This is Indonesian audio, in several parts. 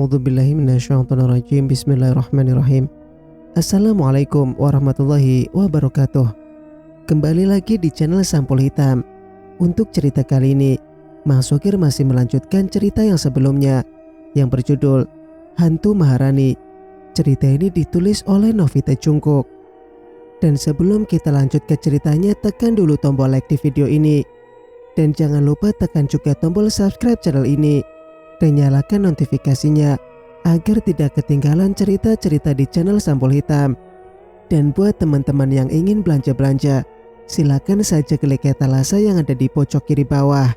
A'udzubillahi minasyaitonirrajim. Bismillahirrahmanirrahim. Assalamualaikum warahmatullahi wabarakatuh. Kembali lagi di channel Sampul Hitam. Untuk cerita kali ini, Mang Sokir masih melanjutkan cerita yang sebelumnya yang berjudul Hantu Maharani. Cerita ini ditulis oleh Novita Jungkook. Dan sebelum kita lanjut ke ceritanya, tekan dulu tombol like di video ini. Dan jangan lupa tekan juga tombol subscribe channel ini dan nyalakan notifikasinya agar tidak ketinggalan cerita-cerita di channel Sampul Hitam. Dan buat teman-teman yang ingin belanja-belanja, silakan saja klik etalase yang ada di pojok kiri bawah.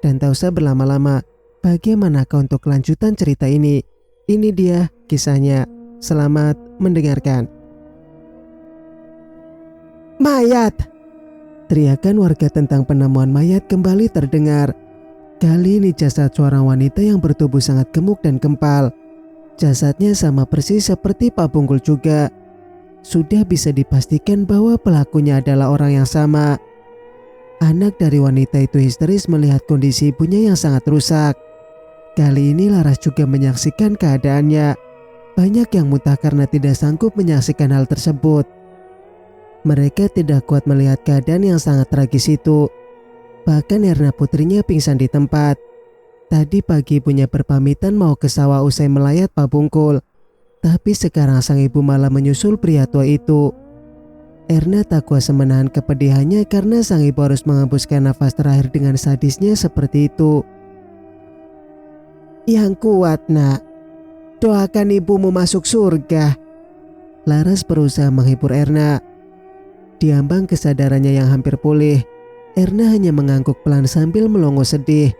Dan tak usah berlama-lama, bagaimanakah untuk kelanjutan cerita ini? Ini dia kisahnya. Selamat mendengarkan. Mayat! Teriakan warga tentang penemuan mayat kembali terdengar. Kali ini jasad seorang wanita yang bertubuh sangat gemuk dan kempal. Jasadnya sama persis seperti Pak Bungkul juga. Sudah bisa dipastikan bahwa pelakunya adalah orang yang sama. Anak dari wanita itu histeris melihat kondisi ibunya yang sangat rusak. Kali ini Laras juga menyaksikan keadaannya. Banyak yang muntah karena tidak sanggup menyaksikan hal tersebut. Mereka tidak kuat melihat keadaan yang sangat tragis itu. Bahkan Erna putrinya pingsan di tempat. Tadi pagi ibunya berpamitan mau ke sawah usai melayat Pak Bungkul. Tapi sekarang sang ibu malah menyusul pria tua itu. Erna tak kuasa menahan kepedihannya karena sang ibu harus menghembuskan nafas terakhir dengan sadisnya seperti itu. Yang kuat nak, doakan ibumu masuk surga. Laras berusaha menghibur Erna. Diambang kesadarannya yang hampir pulih, Erna hanya mengangguk pelan sambil melongo sedih.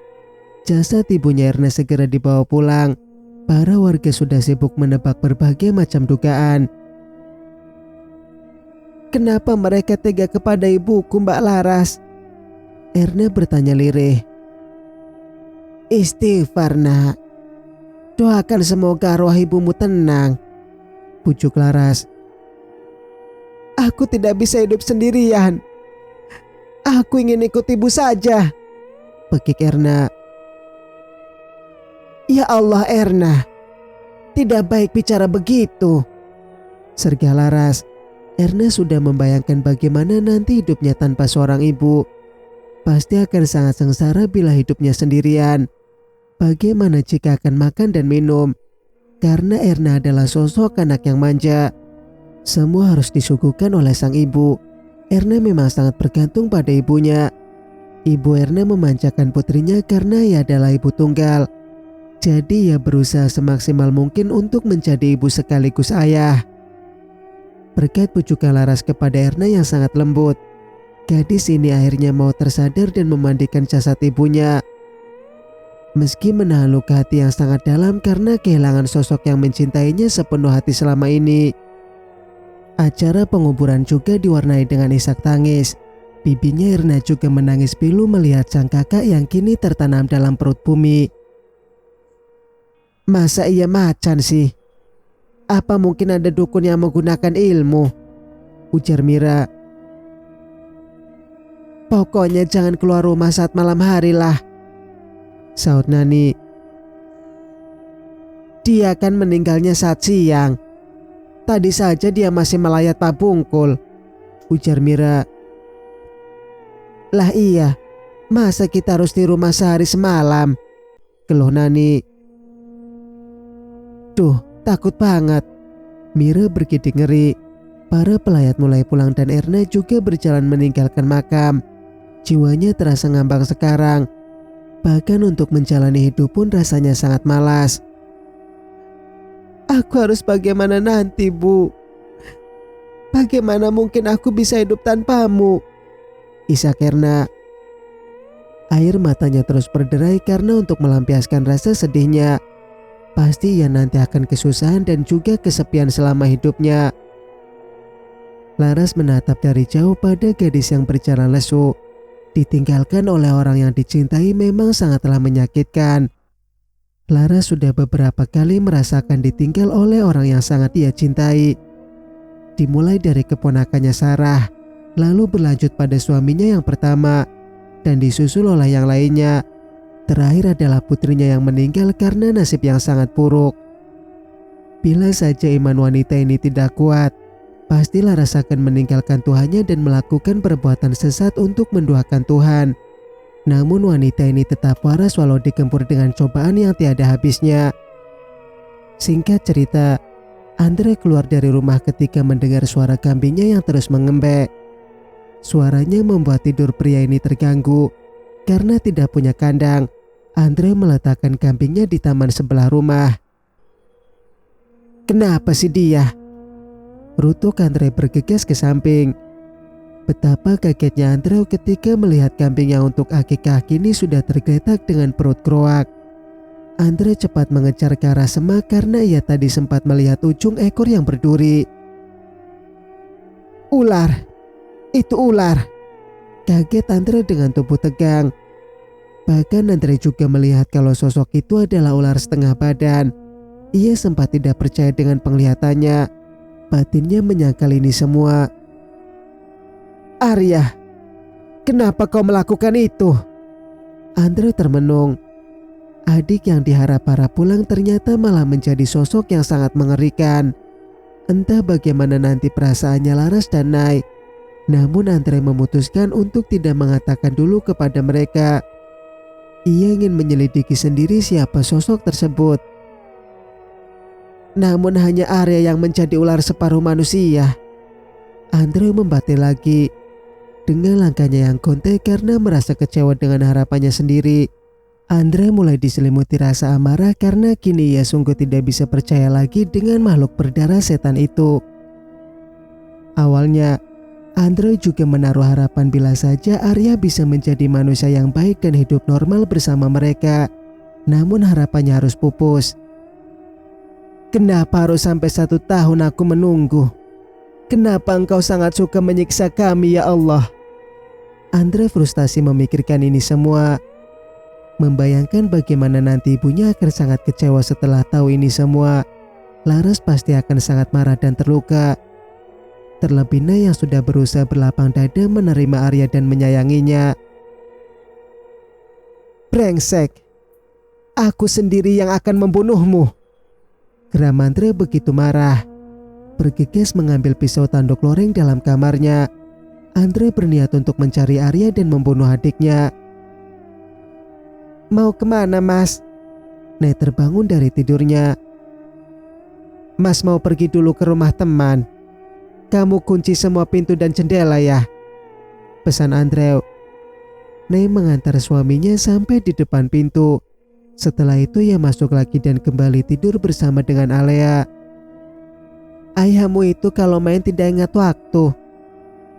Jasad ibunya Erna segera dibawa pulang. Para warga sudah sibuk menebak berbagai macam dugaan. Kenapa mereka tega kepada ibuku, Mbak Laras? Erna bertanya lirih. Istighfar nak, doakan semoga arwah ibumu tenang, pujuk Laras. Aku tidak bisa hidup sendirian. Aku ingin ikut ibu saja, pekik Erna. Ya Allah Erna, tidak baik bicara begitu, sergah Laras. Erna sudah membayangkan bagaimana nanti hidupnya tanpa seorang ibu. Pasti akan sangat sengsara bila hidupnya sendirian. Bagaimana jika akan makan dan minum? Karena Erna adalah sosok anak yang manja. Semua harus disuguhkan oleh sang ibu. Erna memang sangat bergantung pada ibunya. Ibu Erna memanjakan putrinya karena ia adalah ibu tunggal. Jadi ia berusaha semaksimal mungkin untuk menjadi ibu sekaligus ayah. Berkat pujukan Laras kepada Erna yang sangat lembut, gadis ini akhirnya mau tersadar dan memandikan jasad ibunya. Meski menahan luka hati yang sangat dalam karena kehilangan sosok yang mencintainya sepenuh hati selama ini. Acara penguburan juga diwarnai dengan isak tangis. Bibinya Erna juga menangis pilu melihat sang kakak yang kini tertanam dalam perut bumi. Masa ia macan sih? Apa mungkin ada dukun yang menggunakan ilmu? Ujar Mira. Pokoknya jangan keluar rumah saat malam hari lah, saut Nani. Dia akan meninggalnya saat siang. Tadi saja dia masih melayat Pak Bungkul, ujar Mira. Lah iya, masa kita harus di rumah sehari semalam, keluh Nani. Duh, takut banget. Mira bergidik ngeri. Para pelayat mulai pulang dan Erna juga berjalan meninggalkan makam. Jiwanya terasa ngambang sekarang. Bahkan untuk menjalani hidup pun rasanya sangat malas. Aku harus bagaimana nanti, Bu? Bagaimana mungkin aku bisa hidup tanpamu? Isak Erna. Air matanya terus berderai karena untuk melampiaskan rasa sedihnya. Pasti ia nanti akan kesusahan dan juga kesepian selama hidupnya. Laras menatap dari jauh pada gadis yang berjalan lesu. Ditinggalkan oleh orang yang dicintai memang sangatlah menyakitkan. Laras sudah beberapa kali merasakan ditinggal oleh orang yang sangat ia cintai. Dimulai dari keponakannya Sarah, lalu berlanjut pada suaminya yang pertama, dan disusul oleh yang lainnya. Terakhir adalah putrinya yang meninggal karena nasib yang sangat buruk. Bila saja iman wanita ini tidak kuat, pasti Laras akan meninggalkan Tuhannya dan melakukan perbuatan sesat untuk menduakan Tuhan. Namun wanita ini tetap waras walau digempur dengan cobaan yang tiada habisnya. Singkat cerita, Andre keluar dari rumah ketika mendengar suara kambingnya yang terus mengembek. Suaranya membuat tidur pria ini terganggu. Karena tidak punya kandang, Andre meletakkan kambingnya di taman sebelah rumah. "Kenapa sih dia?" Rutuk Andre bergegas ke samping. Betapa kagetnya Andre ketika melihat kambing yang untuk akikah kini sudah tergeletak dengan perut kroak. Andre cepat mengejar ke arah semak karena ia tadi sempat melihat ujung ekor yang berduri. "Ular! Itu ular!" Kaget Andre dengan tubuh tegang. Bahkan Andre juga melihat kalau sosok itu adalah ular setengah badan. Ia sempat tidak percaya dengan penglihatannya. Batinnya menyangkal ini semua. "Arya, kenapa kau melakukan itu?" Andre termenung. Adik yang diharap-harap pulang ternyata malah menjadi sosok yang sangat mengerikan. Entah bagaimana nanti perasaannya Laras dan Nay. Namun Andre memutuskan untuk tidak mengatakan dulu kepada mereka. Ia ingin menyelidiki sendiri siapa sosok tersebut. Namun hanya Arya yang menjadi ular separuh manusia. Andre membatin lagi. Dengan langkahnya yang kontek karena merasa kecewa dengan harapannya sendiri. Andre mulai diselimuti rasa amarah karena kini ia sungguh tidak bisa percaya lagi dengan makhluk berdarah setan itu. Awalnya, Andre juga menaruh harapan bila saja Arya bisa menjadi manusia yang baik dan hidup normal bersama mereka. Namun harapannya harus pupus. "Kenapa harus sampai 1 tahun aku menunggu? Kenapa engkau sangat suka menyiksa kami ya Allah?" Andre frustasi memikirkan ini semua. Membayangkan bagaimana nanti ibunya akan sangat kecewa setelah tahu ini semua. Laras pasti akan sangat marah dan terluka. Terlebih Nay yang sudah berusaha berlapang dada menerima Arya dan menyayanginya. "Brengsek, aku sendiri yang akan membunuhmu." Geram Andre begitu marah. Bergegas mengambil pisau tanduk loreng dalam kamarnya. Andre berniat untuk mencari Arya dan membunuh adiknya. "Mau kemana, Mas?" Nay terbangun dari tidurnya. "Mas mau pergi dulu ke rumah teman. Kamu kunci semua pintu dan jendela ya," pesan Andre. Nay mengantar suaminya sampai di depan pintu. Setelah itu ia masuk lagi dan kembali tidur bersama dengan Alea. "Ayahmu itu kalau main tidak ingat waktu.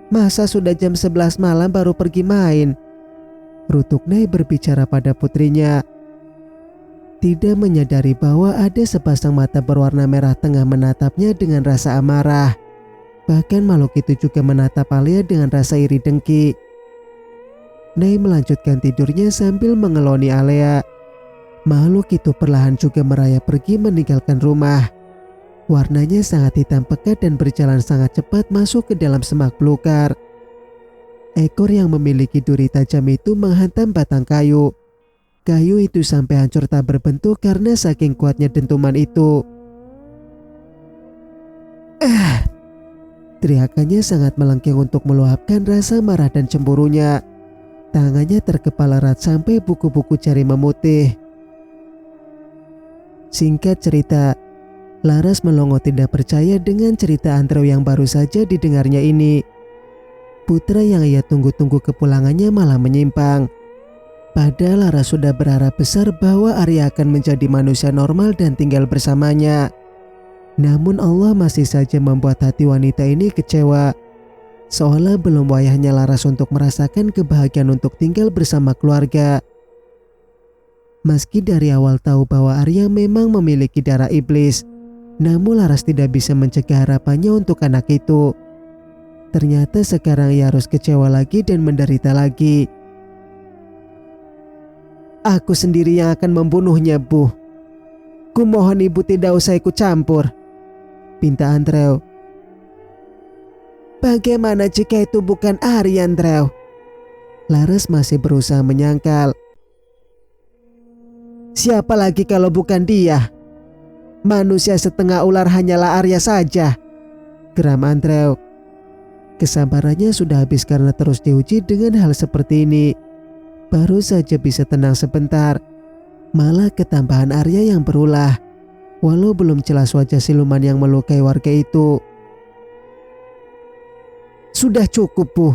Masa sudah jam 11 malam baru pergi main?" Rutuk Nay berbicara pada putrinya. Tidak menyadari bahwa ada sepasang mata berwarna merah tengah menatapnya dengan rasa amarah. Bahkan makhluk itu juga menatap Alea dengan rasa iri dengki. Nay melanjutkan tidurnya sambil mengeloni Alea. Makhluk itu perlahan juga merayap pergi meninggalkan rumah. Warnanya sangat hitam pekat dan berjalan sangat cepat masuk ke dalam semak belukar. Ekor yang memiliki duri tajam itu menghantam batang kayu. Kayu itu sampai hancur tak berbentuk karena saking kuatnya dentuman itu. Teriakannya sangat melengking untuk meluapkan rasa marah dan cemburunya. Tangannya terkepal erat sampai buku-buku jari memutih. Singkat cerita, Laras melongo tidak percaya dengan cerita Andrew yang baru saja didengarnya ini. Putra yang ia tunggu-tunggu kepulangannya malah menyimpang. Padahal Laras sudah berharap besar bahwa Arya akan menjadi manusia normal dan tinggal bersamanya. Namun Allah masih saja membuat hati wanita ini kecewa. Seolah belum wayahnya Laras untuk merasakan kebahagiaan untuk tinggal bersama keluarga. Meski dari awal tahu bahwa Arya memang memiliki darah iblis, namun Laras tidak bisa mencegah harapannya untuk anak itu. Ternyata sekarang ia harus kecewa lagi dan menderita lagi. "Aku sendiri yang akan membunuhnya, Bu. Kumohon ibu tidak usah ikut campur," pinta Andrew. "Bagaimana jika itu bukan Arya, Andrew?" Laras masih berusaha menyangkal. Siapa lagi kalau bukan dia? Manusia setengah ular hanyalah Arya saja, geram Andrew. Kesabarannya sudah habis karena terus diuji dengan hal seperti ini. Baru saja bisa tenang sebentar, malah ketambahan Arya yang berulah. Walau belum jelas wajah siluman yang melukai warga itu. Sudah cukup, Bu.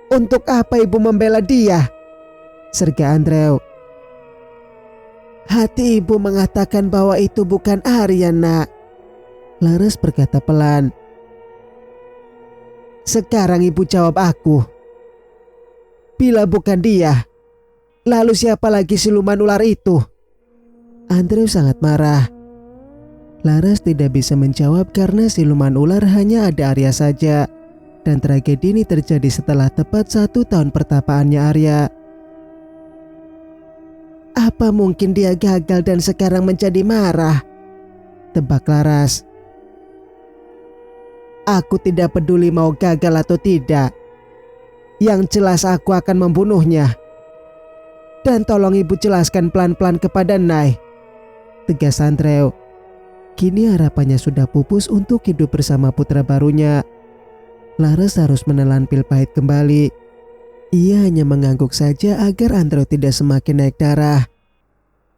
Untuk apa ibu membela dia? Serga Andrew. Hati ibu mengatakan bahwa itu bukan Arya, Nak. Laras berkata pelan. Sekarang ibu jawab aku. Bila bukan dia, lalu siapa lagi siluman ular itu? Andrew sangat marah. Laras tidak bisa menjawab karena siluman ular hanya ada Arya saja. Dan tragedi ini terjadi setelah tepat 1 tahun pertapaannya Arya. Apa mungkin dia gagal dan sekarang menjadi marah? Tebak Laras. Aku tidak peduli mau gagal atau tidak. Yang jelas aku akan membunuhnya. Dan tolong ibu jelaskan pelan-pelan kepada Nay, tegas Andrew. Kini harapannya sudah pupus untuk hidup bersama putra barunya. Laras harus menelan pil pahit kembali. Ia hanya mengangguk saja agar Andrew tidak semakin naik darah.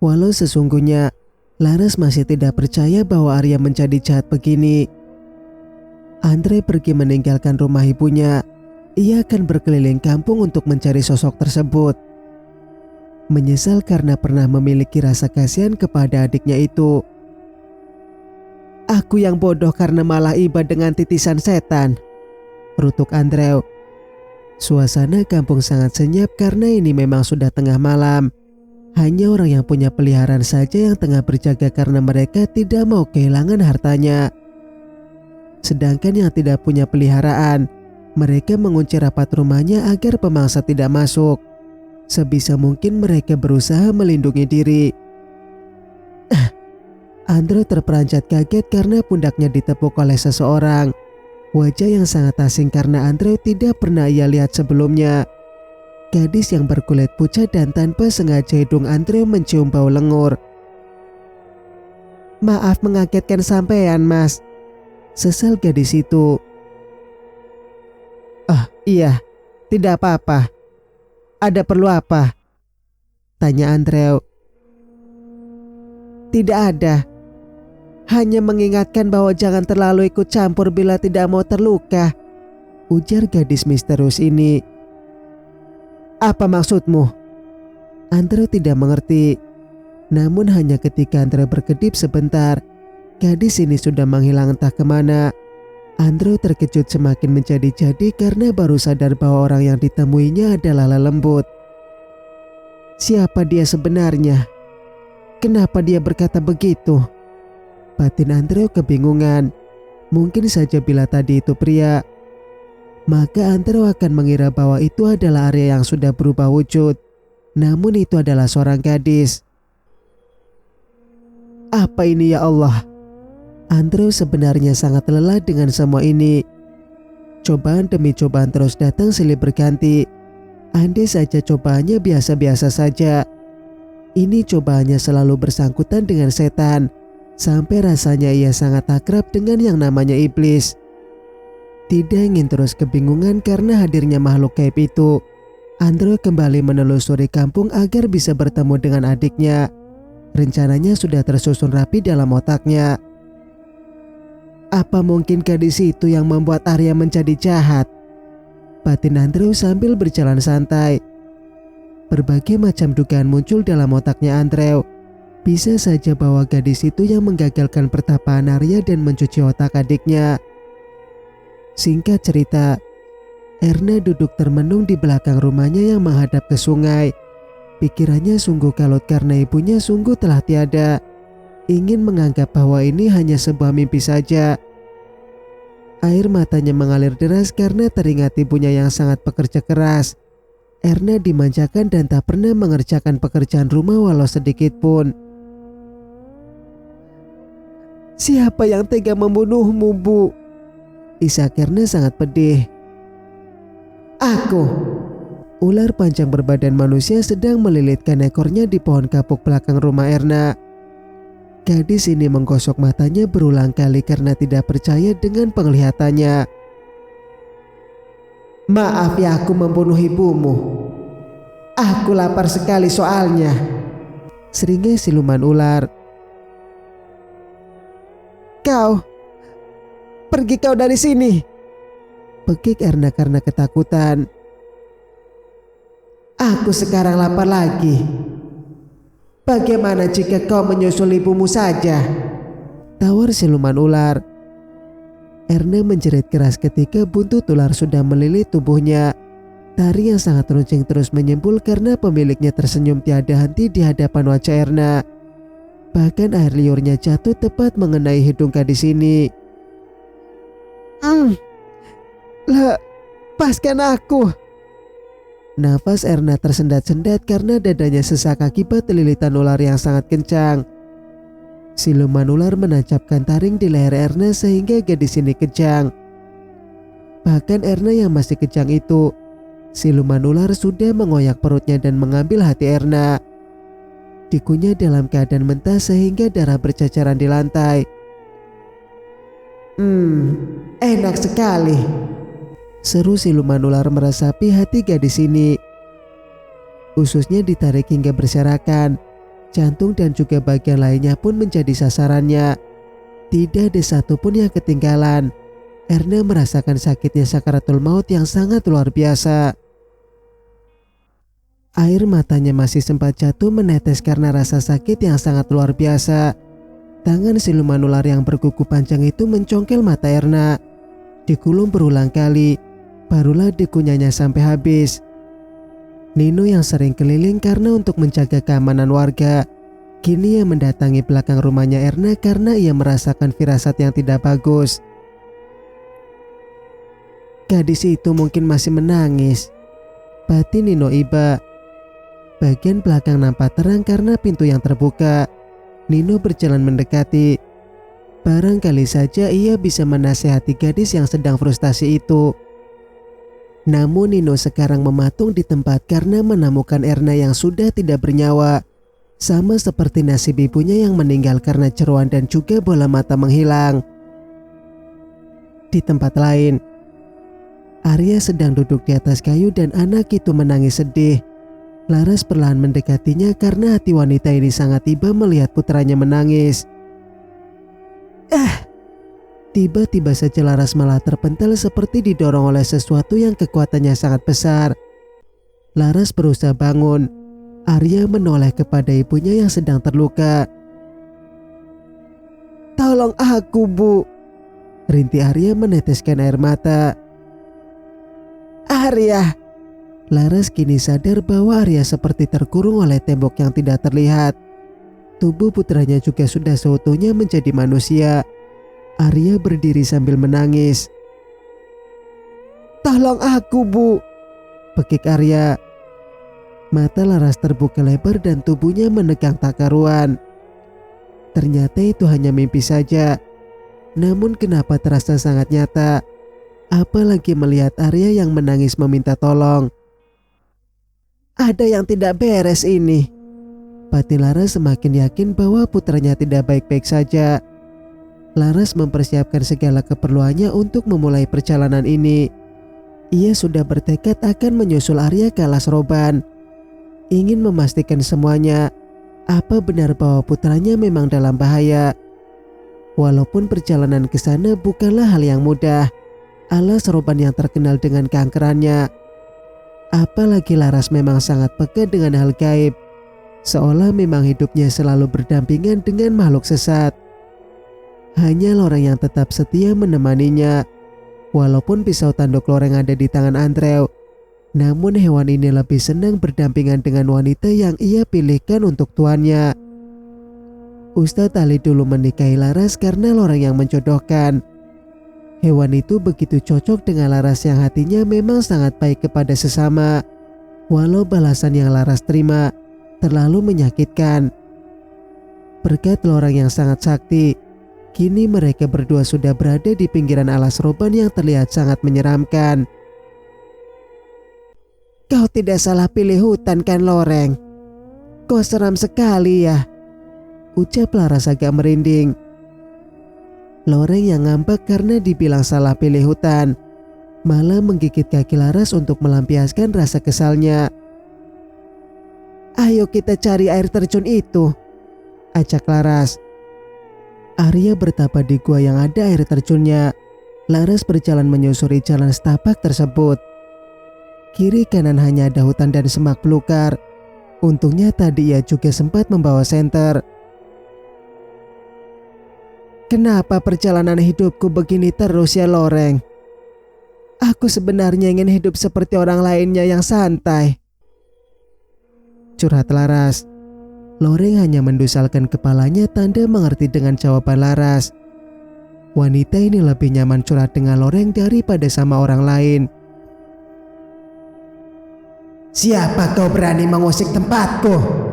Walau sesungguhnya Laras masih tidak percaya bahwa Arya menjadi jahat begini. Andrew pergi meninggalkan rumah ibunya. Ia akan berkeliling kampung untuk mencari sosok tersebut. Menyesal karena pernah memiliki rasa kasihan kepada adiknya itu. Aku yang bodoh karena malah iba dengan titisan setan, rutuk Andrew. Suasana kampung sangat senyap karena ini memang sudah tengah malam. Hanya orang yang punya peliharaan saja yang tengah berjaga karena mereka tidak mau kehilangan hartanya. Sedangkan yang tidak punya peliharaan, mereka mengunci rapat rumahnya agar pemangsa tidak masuk. Sebisa mungkin mereka berusaha melindungi diri. Andrew terperanjat kaget karena pundaknya ditepuk oleh seseorang. Wajah yang sangat asing karena Andrew tidak pernah ia lihat sebelumnya. Gadis yang berkulit pucat dan tanpa sengaja hidung Andrew mencium bau lengur. Maaf mengagetkan sampean, Mas, sesal gadis itu. Iya, tidak apa-apa. Ada perlu apa? Tanya Andrew. Tidak ada. Hanya mengingatkan bahwa jangan terlalu ikut campur bila tidak mau terluka, ujar gadis misterius ini. Apa maksudmu? Andrew tidak mengerti. Namun hanya ketika Andrew berkedip sebentar, gadis ini sudah menghilang entah kemana. Andrew terkejut semakin menjadi-jadi karena baru sadar bahwa orang yang ditemuinya adalah lelembut. Siapa dia sebenarnya? Kenapa dia berkata begitu? Batin Andrew kebingungan. Mungkin saja bila tadi itu pria, maka Andrew akan mengira bahwa itu adalah Arya yang sudah berubah wujud. Namun itu adalah seorang gadis. Apa ini ya Allah? Andrew sebenarnya sangat lelah dengan semua ini. Cobaan demi cobaan terus datang silih berganti. Andai saja cobaannya biasa-biasa saja. Ini cobaannya selalu bersangkutan dengan setan. Sampai rasanya ia sangat akrab dengan yang namanya iblis. Tidak ingin terus kebingungan karena hadirnya makhluk gaib itu, Andrew kembali menelusuri kampung agar bisa bertemu dengan adiknya. Rencananya sudah tersusun rapi dalam otaknya. Apa mungkin gadis itu yang membuat Arya menjadi jahat? Batin Andrew sambil berjalan santai. Berbagai macam dugaan muncul dalam otaknya Andrew. Bisa saja bahwa gadis itu yang menggagalkan pertapaan Arya dan mencuci otak adiknya. Singkat cerita, Erna duduk termenung di belakang rumahnya yang menghadap ke sungai. Pikirannya sungguh kalut karena ibunya sungguh telah tiada. Ingin menganggap bahwa ini hanya sebuah mimpi saja. Air matanya mengalir deras karena teringat ibunya yang sangat pekerja keras. Erna dimanjakan dan tak pernah mengerjakan pekerjaan rumah walau sedikit pun. Siapa yang tega membunuhmu, Bu? Isak Erna sangat pedih. Aku, Ular panjang berbadan manusia sedang melilitkan ekornya di pohon kapuk belakang rumah Erna. Gadis ini menggosok matanya berulang kali karena tidak percaya dengan penglihatannya. Maaf ya aku membunuh ibumu. Aku lapar sekali soalnya, seringai siluman ular. Pergi kau dari sini, pekik Erna karena ketakutan. Aku sekarang lapar lagi. Bagaimana jika kau menyusul ibumu saja? Tawar siluman ular. Erna menjerit keras ketika buntut ular sudah melilit tubuhnya. Tari yang sangat runcing terus menyembul karena pemiliknya tersenyum tiada henti di hadapan wajah Erna. Bahkan air liurnya jatuh tepat mengenai hidung gadis ini. Lepaskan aku. Nafas Erna tersendat-sendat karena dadanya sesak akibat lilitan ular yang sangat kencang. Siluman ular menancapkan taring di leher Erna sehingga gadis ini kejang. Bahkan Erna yang masih kejang itu, siluman ular sudah mengoyak perutnya dan mengambil hati Erna. Dikunyah dalam keadaan mentah sehingga darah berceceran di lantai. Enak sekali, seru siluman ular meresapi hati gadis ini. Ususnya ditarik hingga berserakan. Jantung dan juga bagian lainnya pun menjadi sasarannya. Tidak ada satupun yang ketinggalan. Erna merasakan sakitnya sakaratul maut yang sangat luar biasa. Air matanya masih sempat jatuh menetes karena rasa sakit yang sangat luar biasa. Tangan siluman ular yang berkuku panjang itu mencongkel mata Erna. Dikulum berulang kali, barulah dikunyahnya sampai habis. Nino yang sering keliling karena untuk menjaga keamanan warga, kini ia mendatangi belakang rumahnya Erna karena ia merasakan firasat yang tidak bagus. Gadis itu mungkin masih menangis, batin Nino iba. Bagian belakang nampak terang karena pintu yang terbuka. Nino berjalan mendekati. Barangkali saja ia bisa menasehati gadis yang sedang frustasi itu. Namun Nino sekarang mematung di tempat karena menemukan Erna yang sudah tidak bernyawa. Sama seperti nasib ibunya yang meninggal karena ceroan dan juga bola mata menghilang. Di tempat lain, Arya sedang duduk di atas kayu dan anak itu menangis sedih. Laras perlahan mendekatinya karena hati wanita ini sangat iba melihat putranya menangis. Tiba-tiba saja Laras malah terpental seperti didorong oleh sesuatu yang kekuatannya sangat besar. Laras berusaha bangun. Arya menoleh kepada ibunya yang sedang terluka. Tolong aku, Bu, rintik Arya meneteskan air mata. Arya. Laras kini sadar bahwa Arya seperti terkurung oleh tembok yang tidak terlihat. Tubuh putranya juga sudah seutuhnya menjadi manusia. Arya berdiri sambil menangis. Tolong aku, Bu, pekik Arya. Mata Laras terbuka lebar dan tubuhnya menegang tak karuan. Ternyata itu hanya mimpi saja. Namun kenapa terasa sangat nyata? Apalagi melihat Arya yang menangis meminta tolong. Ada yang tidak beres ini. Batin Laras semakin yakin bahwa putranya tidak baik-baik saja. Laras mempersiapkan segala keperluannya untuk memulai perjalanan ini. Ia sudah bertekad akan menyusul Arya ke alas roban. Ingin memastikan semuanya. Apa benar bahwa putranya memang dalam bahaya? Walaupun perjalanan ke sana bukanlah hal yang mudah. Alas roban yang terkenal dengan keangkerannya. Apalagi Laras memang sangat peka dengan hal gaib. Seolah memang hidupnya selalu berdampingan dengan makhluk sesat. Hanya loreng yang tetap setia menemaninya. Walaupun pisau tanduk loreng ada di tangan Andrew, namun hewan ini lebih senang berdampingan dengan wanita yang ia pilihkan untuk tuannya. Ustadz Ali dulu menikahi Laras karena loreng yang menjodohkan. Hewan itu begitu cocok dengan Laras yang hatinya memang sangat baik kepada sesama. Walau balasan yang Laras terima terlalu menyakitkan. Berkat loreng yang sangat sakti, kini mereka berdua sudah berada di pinggiran alas roban yang terlihat sangat menyeramkan. Kau tidak salah pilih hutan kan Loreng? Kau seram sekali ya, ucap Laras agak merinding. Loreng yang ngambek karena dibilang salah pilih hutan, malah menggigit kaki Laras untuk melampiaskan rasa kesalnya. Ayo kita cari air terjun itu, ajak Laras. Arya bertapa di gua yang ada air terjunnya. Laras berjalan menyusuri jalan setapak tersebut. Kiri kanan hanya ada hutan dan semak belukar. Untungnya tadi ia juga sempat membawa senter. Kenapa perjalanan hidupku begini terus ya Loreng? Aku sebenarnya ingin hidup seperti orang lainnya yang santai, curhat Laras. Loreng hanya mendusalkan kepalanya tanda mengerti dengan jawaban Laras. Wanita ini lebih nyaman curhat dengan Loreng daripada sama orang lain. Siapa kau berani mengusik tempatku?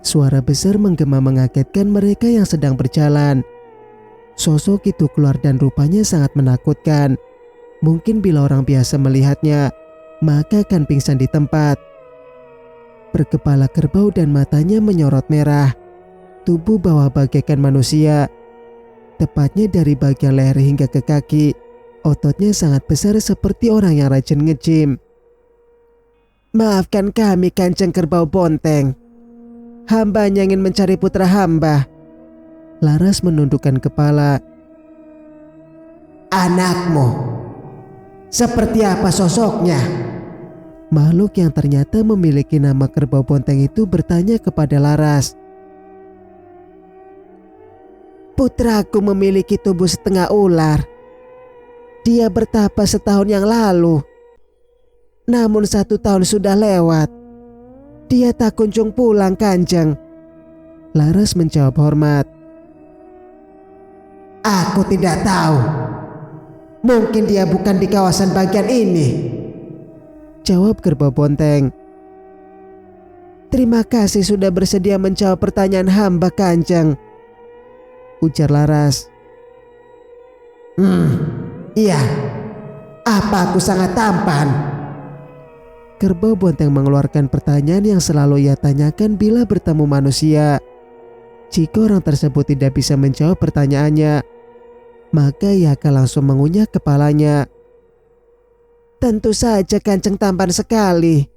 Suara besar menggema mengagetkan mereka yang sedang berjalan. Sosok itu keluar dan rupanya sangat menakutkan. Mungkin bila orang biasa melihatnya, maka akan pingsan di tempat. Berkepala kerbau dan matanya menyorot merah. Tubuh bawah bagaikan manusia. Tepatnya dari bagian leher hingga ke kaki. Ototnya sangat besar seperti orang yang rajin nge-gym. Maafkan kami Kanjeng Kerbau Bonteng. Hambanya ingin mencari putra hamba. Laras menundukkan kepala. Anakmu? Seperti apa sosoknya? Makhluk yang ternyata memiliki nama Kerbau Bonteng itu bertanya kepada Laras. Putraku memiliki tubuh setengah ular. Dia bertapa setahun yang lalu. Namun 1 tahun sudah lewat. Dia tak kunjung pulang Kanjeng. Laras menjawab hormat. Aku tidak tahu. Mungkin dia bukan di kawasan bagian ini, jawab Kerbau Bonteng. Terima kasih sudah bersedia menjawab pertanyaan hamba Kanjeng, ujar Laras. Iya. Apa aku sangat tampan? Kerbau Bonteng mengeluarkan pertanyaan yang selalu ia tanyakan bila bertemu manusia. Jika orang tersebut tidak bisa menjawab pertanyaannya, maka ia akan langsung mengunyah kepalanya. Tentu saja Kanjeng tampan sekali,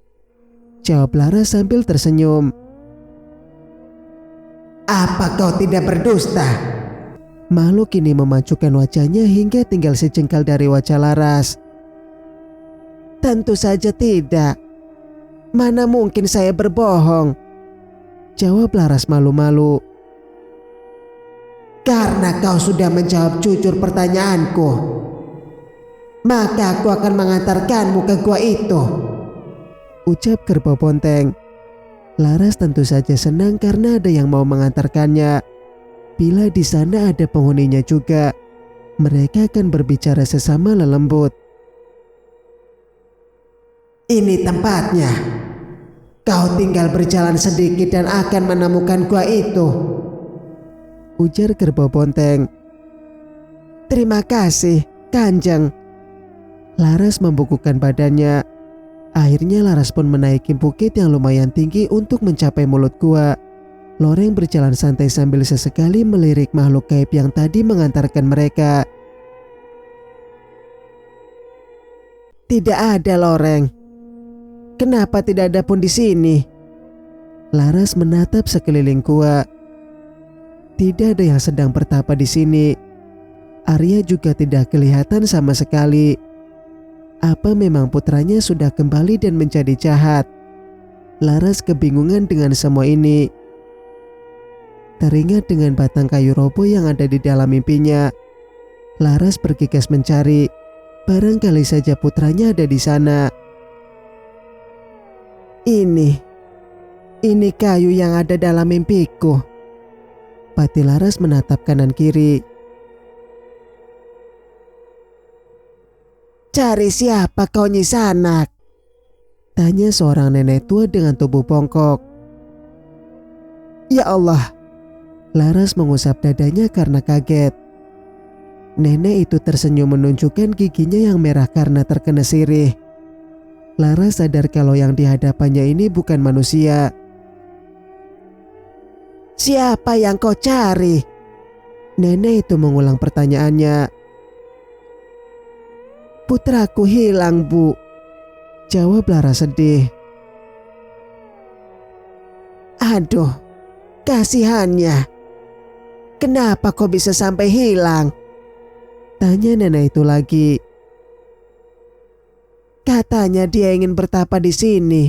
jawab Laras sambil tersenyum. Apa kau tidak berdusta? Makhluk ini memajukan wajahnya hingga tinggal sejengkal dari wajah Laras. Tentu saja tidak. Mana mungkin saya berbohong, jawab Laras malu-malu. Karena kau sudah menjawab jujur pertanyaanku, maka aku akan mengantarkanmu ke gua itu, ucap Kerbau Bonteng. Laras tentu saja senang karena ada yang mau mengantarkannya. Bila di sana ada penghuninya juga, mereka akan berbicara sesama lelembut. Ini tempatnya. Kau tinggal berjalan sedikit dan akan menemukan gua itu, ujar Kerbau Bonteng. Terima kasih, Kanjeng. Laras membukukan badannya. Akhirnya Laras pun menaiki bukit yang lumayan tinggi untuk mencapai mulut gua. Loreng berjalan santai sambil sesekali melirik makhluk gaib yang tadi mengantarkan mereka. Tidak ada Loreng. Kenapa tidak ada pun di sini? Laras menatap sekeliling gua. Tidak ada yang sedang bertapa di sini. Arya juga tidak kelihatan sama sekali. Apa memang putranya sudah kembali dan menjadi jahat? Laras kebingungan dengan semua ini. Teringat dengan batang kayu roboh yang ada di dalam mimpinya. Laras bergegas mencari. Barangkali saja putranya ada di sana. Ini kayu yang ada dalam mimpiku. Pati Laras menatap kanan kiri. Cari siapa kau Nyisanak? Tanya seorang nenek tua dengan tubuh bongkok. Ya Allah. Laras mengusap dadanya karena kaget. Nenek itu tersenyum menunjukkan giginya yang merah karena terkena sirih. Laras sadar kalau yang dihadapannya ini bukan manusia. "Siapa yang kau cari?" Nenek itu mengulang pertanyaannya. "Putraku hilang, Bu," jawab Laras sedih. "Aduh, kasihannya. Kenapa kau bisa sampai hilang?" tanya nenek itu lagi. "Katanya dia ingin bertapa di sini.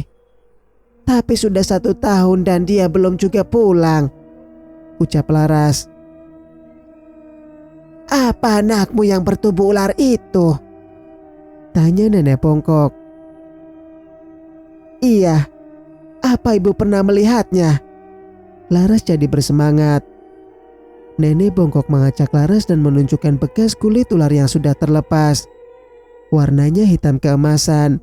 Tapi sudah 1 tahun dan dia belum juga pulang," ucap Laras. "Apa anakmu yang bertubuh ular itu?" tanya nenek bongkok. "Iya, apa ibu pernah melihatnya?" Laras jadi bersemangat. Nenek bongkok mengacak Laras dan menunjukkan bekas kulit ular yang sudah terlepas. Warnanya hitam keemasan.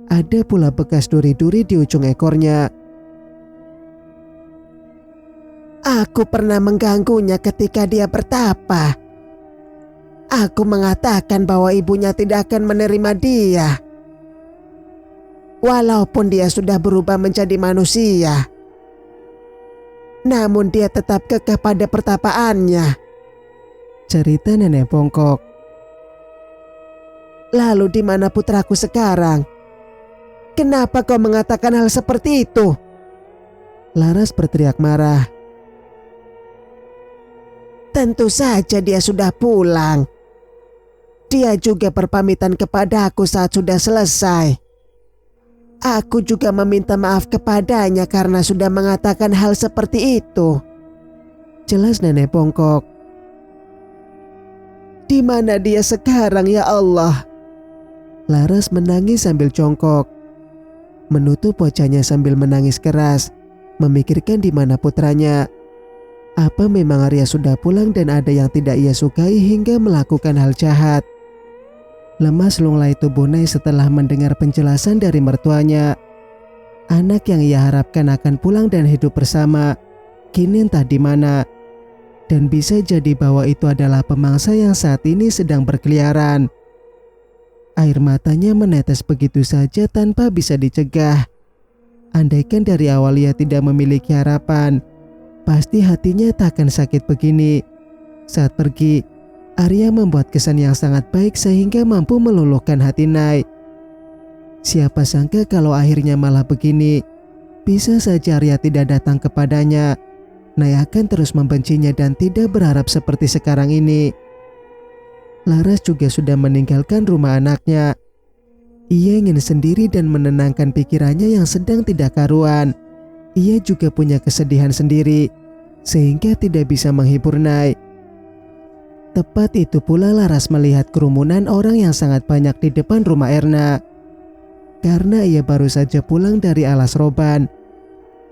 Ada pula bekas duri-duri di ujung ekornya. "Aku pernah mengganggunya ketika dia bertapa. Aku mengatakan bahwa ibunya tidak akan menerima dia. Walaupun dia sudah berubah menjadi manusia, namun dia tetap kekeh pada pertapaannya," cerita nenek bongkok. "Lalu di mana putraku sekarang? Kenapa kau mengatakan hal seperti itu?" Laras berteriak marah. "Tentu saja dia sudah pulang. Dia juga berpamitan kepadaku saat sudah selesai. Aku juga meminta maaf kepadanya karena sudah mengatakan hal seperti itu," jelas nenek bongkok. "Di mana dia sekarang ya Allah?" Laras menangis sambil jongkok. Menutup wajahnya sambil menangis keras, memikirkan di mana putranya. Apa memang Arya sudah pulang dan ada yang tidak ia sukai hingga melakukan hal jahat? Lemas lunglai tubuh Nay setelah mendengar penjelasan dari mertuanya. Anak yang ia harapkan akan pulang dan hidup bersama, kini entah di mana. Dan bisa jadi bahwa itu adalah pemangsa yang saat ini sedang berkeliaran. Air matanya menetes begitu saja tanpa bisa dicegah. Andaikan dari awal ia tidak memiliki harapan, pasti hatinya tak akan sakit begini. Saat pergi, Arya membuat kesan yang sangat baik sehingga mampu meluluhkan hati Nay. Siapa sangka kalau akhirnya malah begini. Bisa saja Arya tidak datang kepadanya. Nay akan terus membencinya dan tidak berharap seperti sekarang ini. Laras juga sudah meninggalkan rumah anaknya. Ia ingin sendiri dan menenangkan pikirannya yang sedang tidak karuan. Ia juga punya kesedihan sendiri, sehingga tidak bisa menghibur Nay. Tepat itu pula Laras melihat kerumunan orang yang sangat banyak di depan rumah Erna. Karena ia baru saja pulang dari alas roban,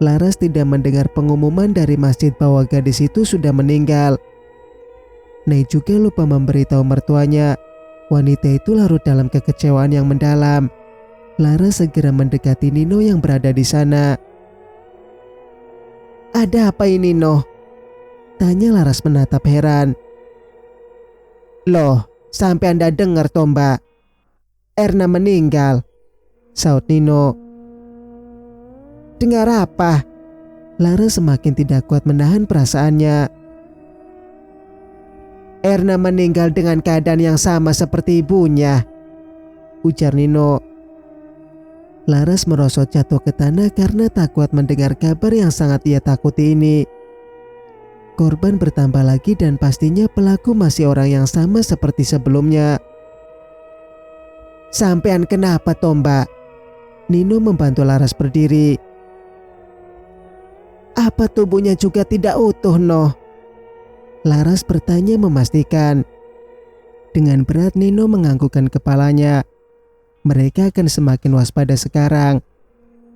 Laras tidak mendengar pengumuman dari masjid bahwa gadis itu sudah meninggal. Nay juga lupa memberitahu mertuanya. Wanita itu larut dalam kekecewaan yang mendalam. Laras segera mendekati Nino yang berada di sana. "Ada apa ini, Noh?" tanya Laras menatap heran. "Loh, sampai Anda dengar toh, Mbak? Erna meninggal," saut Nino. "Dengar apa?" Laras semakin tidak kuat menahan perasaannya. "Erna meninggal dengan keadaan yang sama seperti ibunya," ujar Nino. Laras merosot jatuh ke tanah karena tak kuat mendengar kabar yang sangat ia takuti ini. Korban bertambah lagi dan pastinya pelaku masih orang yang sama seperti sebelumnya. "Sampean kenapa toh, Mbak?" Nino membantu Laras berdiri. "Apa tubuhnya juga tidak utuh, Noh?" Laras bertanya memastikan. Dengan berat Nino menganggukkan kepalanya. Mereka akan semakin waspada sekarang.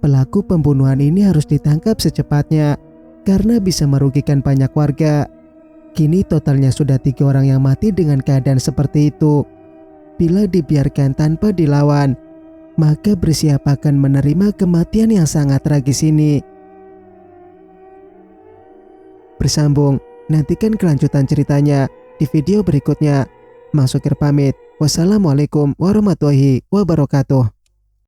Pelaku pembunuhan ini harus ditangkap secepatnya karena bisa merugikan banyak warga. Kini totalnya sudah 3 orang yang mati dengan keadaan seperti itu. Bila dibiarkan tanpa dilawan, maka bersiap akan menerima kematian yang sangat tragis ini. Bersambung, nantikan kelanjutan ceritanya di video berikutnya. Mang Sukir pamit. Wassalamualaikum warahmatullahi wabarakatuh.